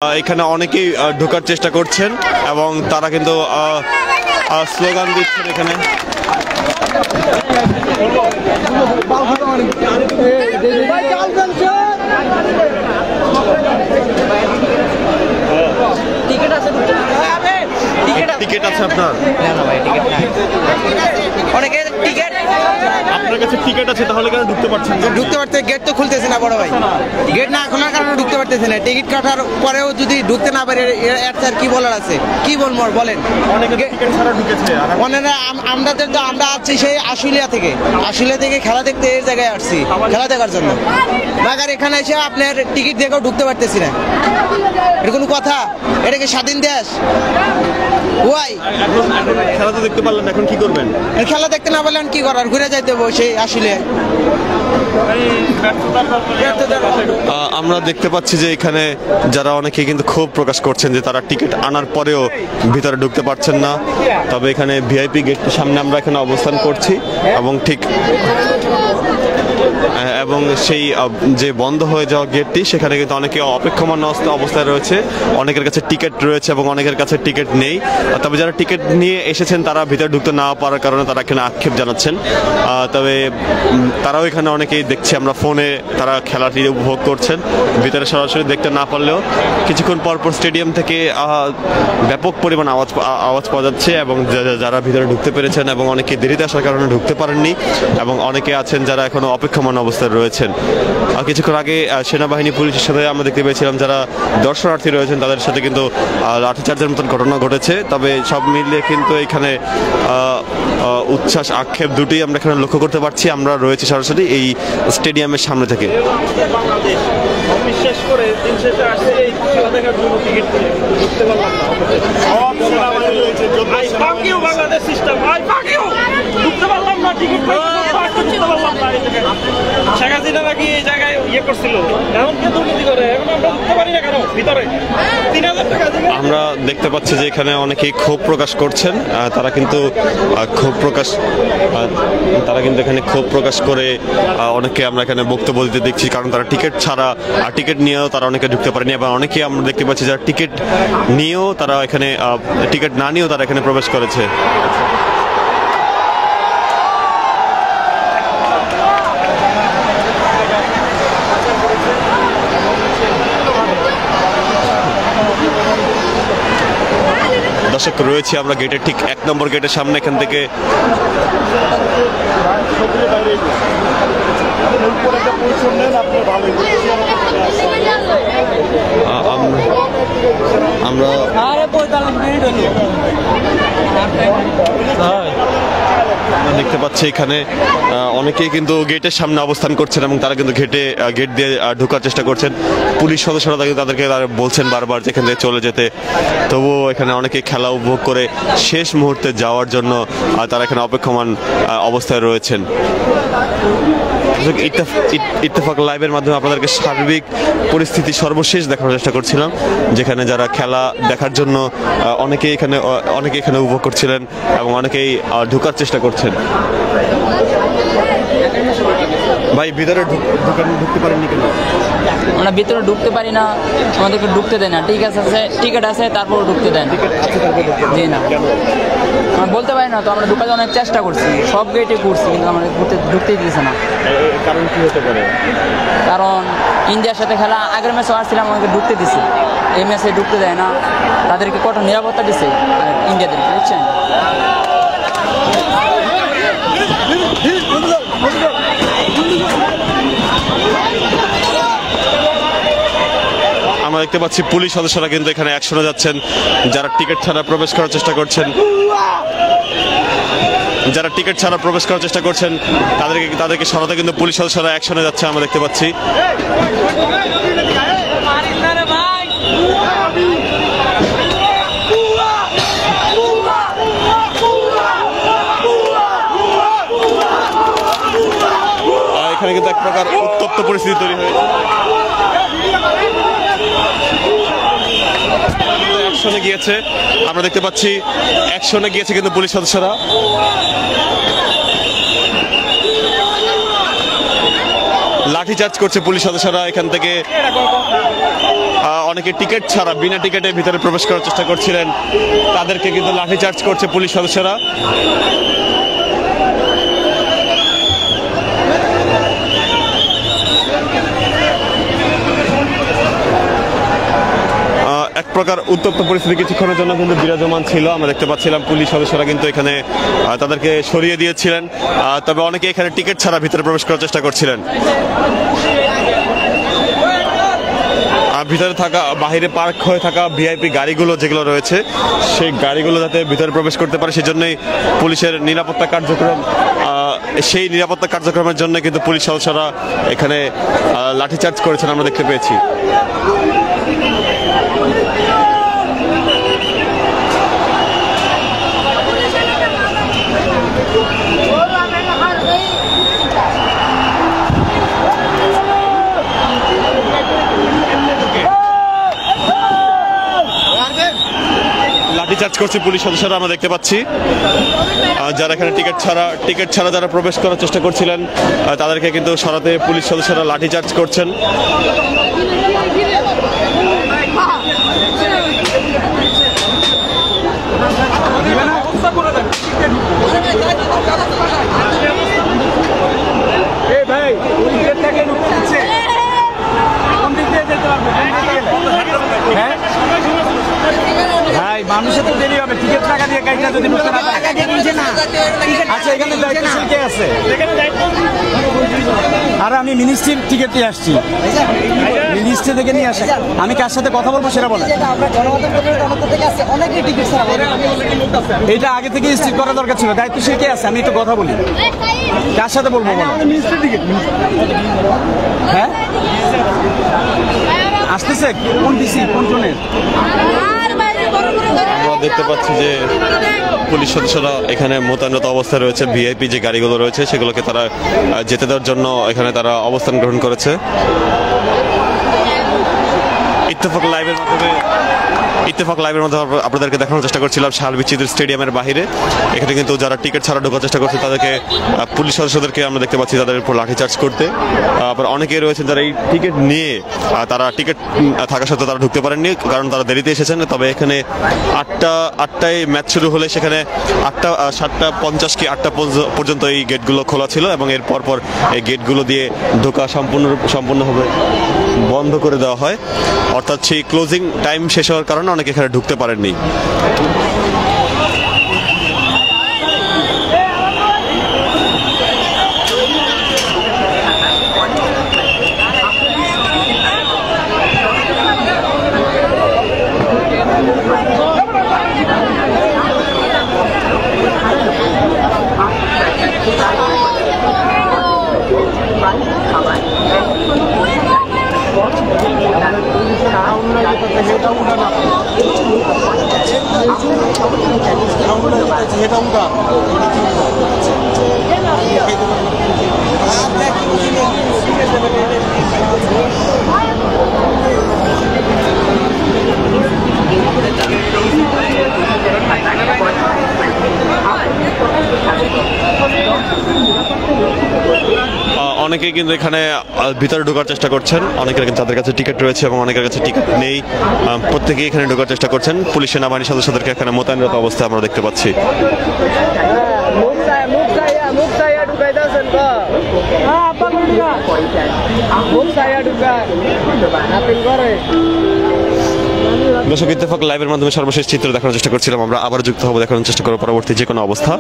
এখানে অনেকেই ঢোকার চেষ্টা করছেন এবং তারা কিন্তু স্লোগান দিচ্ছেন এখানে। টিকিট আছে আপনার? না ভাই, টিকিট নাই। অনেকের টিকিট, আপনার কাছে টিকিট আছে, তাহলে কেন ঢুকতে পারছেন না? ঢুকতে পারতে গেট তো খুলতেছে না বড় ভাই, গেট না খোলার কারণে ঢুকতে পারতেছে না। টিকিট কাটার পরেও যদি ঢুকতে না পারে এর স্যার কি বলার আছে? কি বলবো বলেন? অনেকে টিকিট ছাড়া ঢুকেছে। অনেকে আমাদের তো আমরা আছি সেই আশুলিয়া থেকে খেলা দেখতে এই জায়গায় আসছি, খেলা দেখার জন্য। বাগার এখানে এসে আপনার টিকিট দেখেও ঢুকতে পারতেছি না, এটা কোনো কথা? এটা কি স্বাধীন দেশ? ওয়াই খেলা তো দেখতে পারলেন, এখন কি করবেন? খেলা দেখতে না পারলেন কি করার? ঘুরে যাইতে হবে সেই আশুলিয়া। আমরা দেখতে পাচ্ছি যে এখানে যারা অনেকে কিন্তু ক্ষোভ প্রকাশ করছেন যে তারা টিকিট আনার পরেও ভিতরে ঢুকতে পারছেন না। তবে এখানে ভিআইপি গেটের সামনে আমরা এখানে অবস্থান করছি এবং ঠিক এবং সেই যে বন্ধ হয়ে যাওয়া গেটটি সেখানে কিন্তু অনেকে অপেক্ষমান অবস্থায় রয়েছে। অনেকের কাছে টিকিট রয়েছে এবং অনেকের কাছে টিকিট নেই। তবে যারা টিকিট নিয়ে এসেছেন তারা ভিতরে ঢুকতে না পারার কারণে তারা এখানে আক্ষেপ জানাচ্ছেন। তবে তারাও এখানে অনেকেই দেখছি আমরা ফোনে তারা খেলাটি উপভোগ করছেন, ভিতরে সরাসরি দেখতে না পারলেও কিছুক্ষণ পরপর স্টেডিয়াম থেকে ব্যাপক পরিমাণ আওয়াজ পাওয়া যাচ্ছে এবং যারা ভিতরে ঢুকতে পেরেছেন এবং অনেকে দেরিতে আসার কারণে ঢুকতে পারেননি এবং অনেকে আছেন যারা এখনো অপেক্ষমান অবস্থায় রয়েছেন। কিছুক্ষণ আগে সেনাবাহিনী পুলিশের সাথে আমরা দেখতে পেয়েছিলাম যারা দর্শনার্থী রয়েছেন তাদের সাথে কিন্তু লাঠিচার্জের মতন ঘটনা ঘটেছে। তবে সব মিলিয়ে কিন্তু এখানে উচ্ছ্বাস আক্ষেপ দুটোই আমরা এখানে লক্ষ্য করতে পারছি। আমরা রয়েছি সরাসরি এই স্টেডিয়ামের সামনে থেকে। বিশেষ করে দিন শেষে আসছে এই খেলা দেখার জন্য টিকিট ঢুকতে পারলাম না। বাংলাদেশ সিস্টেম ঢুকতে পারলাম না, টিকিট ঢুকতে পারলাম না। শেখ হাসিনা নাকি এই জায়গায় ইয়ে করছিল, এখন কে দুর্নীতি করে, এখন আমরা ঢুকতে পারি না কেন ভিতরে? 3000 টাকা আমরা দেখতে পাচ্ছি যে এখানে অনেকেই ক্ষোভ প্রকাশ করছেন। তারা কিন্তু এখানে ক্ষোভ প্রকাশ করে অনেকে আমরা এখানে বক্তব্য দিতে দেখছি, কারণ তারা টিকিট ছাড়া টিকিট নিয়েও তারা অনেকে ঢুকতে পারেনি এবং অনেকে আমরা দেখতে পাচ্ছি যারা টিকিট নিয়েও তারা এখানে টিকিট না নিয়েও তারা এখানে প্রবেশ করেছে। দর্শক রয়েছে আমরা গেটের ঠিক 1 নম্বর গেটের সামনে। এখান থেকে আমরা দেখতে পাচ্ছি এখানে অনেকেই কিন্তু গেটের সামনে অবস্থান করছেন এবং তারা কিন্তু গেট দিয়ে ঢোকার চেষ্টা করছেন। পুলিশ সদস্যরা তাদেরকে বলছেন বারবার যেখান থেকে চলে যেতে, তবুও এখানে অনেকে খেলা উপভোগ করে শেষ মুহূর্তে যাওয়ার জন্য তারা এখানে অপেক্ষমান অবস্থায় রয়েছেন। ইত্তেফাক লাইভের মাধ্যমে আপনাদেরকে সার্বিক পরিস্থিতি সর্বশেষ দেখানোর চেষ্টা করছিলাম, যেখানে যারা খেলা দেখার জন্য অনেকে এখানে উপভোগ করছিলেন এবং অনেকেই ঢোকার চেষ্টা করছেন। ভাই ভিতরে ঢুকতে পারেননি কেন? আমরা ভিতরে ঢুকতে পারি না, আমাদেরকে ঢুকতে দেয় না। টিকিট আছে তারপর ঢুকতে দেন। জি না, আমরা বলতে পারি না তো। আমরা ঢুকাতে অনেক চেষ্টা করছি, সব গেটে করছি, কিন্তু আমাদের ঢুকতেই দিয়েছে না। কারণ কি হতে পারে? কারণ ইন্ডিয়ার সাথে খেলা আগের ম্যাচে আসছিলাম, আমাকে ঢুকতে দিছে, এই ম্যাচে ঢুকতে দেয় না। তাদেরকে কঠোর নিরাপত্তা দিচ্ছে ইন্ডিয়াদেরকে, বুঝছেন? আমরা দেখতে পাচ্ছি পুলিশ সদস্যরা কিন্তু এখানে অ্যাকশনে যাচ্ছেন। যারা টিকিট ছাড়া প্রবেশ করার চেষ্টা করছেন তাদেরকে সরাতে কিন্তু পুলিশ সদস্যরা অ্যাকশনে যাচ্ছে, আমরা দেখতে পাচ্ছি। এখানে কিন্তু এক প্রকার উত্তপ্ত পরিস্থিতি তৈরি হয়েছে। অ্যাকশনে গিয়েছে, আমরা দেখতে পাচ্ছি অ্যাকশনে গিয়েছে কিন্তু পুলিশ সদস্যরা। লাঠি লাঠিচার্জ করছে পুলিশ সদস্যরা। এখান থেকে অনেকে টিকিট ছাড়া বিনা টিকিটে ভিতরে প্রবেশ করার চেষ্টা করছিলেন, তাদেরকে কিন্তু লাঠিচার্জ করছে পুলিশ সদস্যরা। এক প্রকার উত্তপ্ত পরিস্থিতি কিছুক্ষণের জন্য কিন্তু বিরাজমান ছিল। আমরা দেখতে পাচ্ছিলাম পুলিশ সদস্যরা কিন্তু এখানে তাদেরকে সরিয়ে দিয়েছিলেন, তবে অনেকে এখানে টিকিট ছাড়া ভিতরে প্রবেশ করার চেষ্টা করছিলেন। ভিতরে থাকা বাহিরে পার্ক হয়ে থাকা ভিআইপি গাড়িগুলো যেগুলো রয়েছে সেই গাড়িগুলো যাতে ভিতরে প্রবেশ করতে পারে সেজন্যই পুলিশের নিরাপত্তা কার্যক্রম, সেই নিরাপত্তা কার্যক্রমের জন্য কিন্তু পুলিশ সদস্যরা এখানে লাঠিচার্জ করেছেন আমরা দেখতে পেয়েছি। লাঠিচার্জ করছে পুলিশ সদস্যরা আমরা দেখতে পাচ্ছি। যারা এখানে টিকিট ছাড়া যারা প্রবেশ করার চেষ্টা করছিলেন তাদেরকে কিন্তু সরাতে পুলিশ সদস্যরা লাঠিচার্জ করছেন। মানুষের তো দেরি হবে, টিকিট টাকা দিয়ে গাড়িটা যদি ঢুকতে না পারে। আচ্ছা, এখানে দায়িত্বশীল কে আছে? আর আমি মিনিস্ট্রির টিকিট দিয়ে আসছি, মিনিস্ট্রি থেকে নিয়ে আসি। আমি কার সাথে কথা বলবো সেটা বলে। এটা আগে থেকে স্থির করা দরকার ছিল। দায়িত্বশীল কে আছে আমি একটু কথা বলি, কার সাথে বলবো বলো? হ্যাঁ আসতেছে কোন ডিসি কোন জনের? আমরা দেখতে পাচ্ছি যে পুলিশ সদস্যরা এখানে মোতায়েনরত অবস্থায় রয়েছে। ভিআইপি যে গাড়িগুলো রয়েছে সেগুলোকে তারা যেতে দেওয়ার জন্য এখানে তারা অবস্থান গ্রহণ করেছে। ইত্তেফাক লাইভের মধ্যে আপনাদেরকে দেখানোর চেষ্টা করছিলাম শাল বিচিত্র স্টেডিয়ামের বাইরে। এখানে কিন্তু যারা টিকিট ছাড়া ঢোকার চেষ্টা করছে তাদেরকে পুলিশ সদস্যদেরকে আমরা দেখতে পাচ্ছি তাদের উপর লাঠিচার্জ করতে। আবার অনেকেই রয়েছেন যারা এই টিকিট নিয়ে তারা টিকিট থাকা সত্ত্বেও তারা ঢুকতে পারেননি, কারণ তারা দেরিতে এসেছেন। তবে এখানে আটটায় ম্যাচ শুরু হলে সেখানে 7:50 কি 8টা পর্যন্ত এই গেটগুলো খোলা ছিল এবং এর পরপর এই গেটগুলো দিয়ে ঢোকা সম্পূর্ণভাবে বন্ধ করে দেওয়া হয়। অর্থাৎ সেই ক্লোজিং টাইম শেষ হওয়ার কারণে অনেকে এখানে ঢুকতে পারেননি। অনেকেই কিন্তু এখানে ভিতরে ঢোকার চেষ্টা করছেন, অনেকের যাদের কাছে টিকিট রয়েছে এবং অনেকের কাছে টিকিট নেই, প্রত্যেকেই এখানে ঢোকার চেষ্টা করছেন। পুলিশ সেনাবাহিনী সদস্যদেরকে এখানে মোতায়েনরত অবস্থায় আমরা দেখতে পাচ্ছি। দর্শক, ইত্তেফাক লাইভের মাধ্যমে সর্বশেষ চিত্র দেখানোর চেষ্টা করছিলাম। আমরা আবার যুক্ত হবো, দেখানোর চেষ্টা করবো পরবর্তী যে কোনো অবস্থা।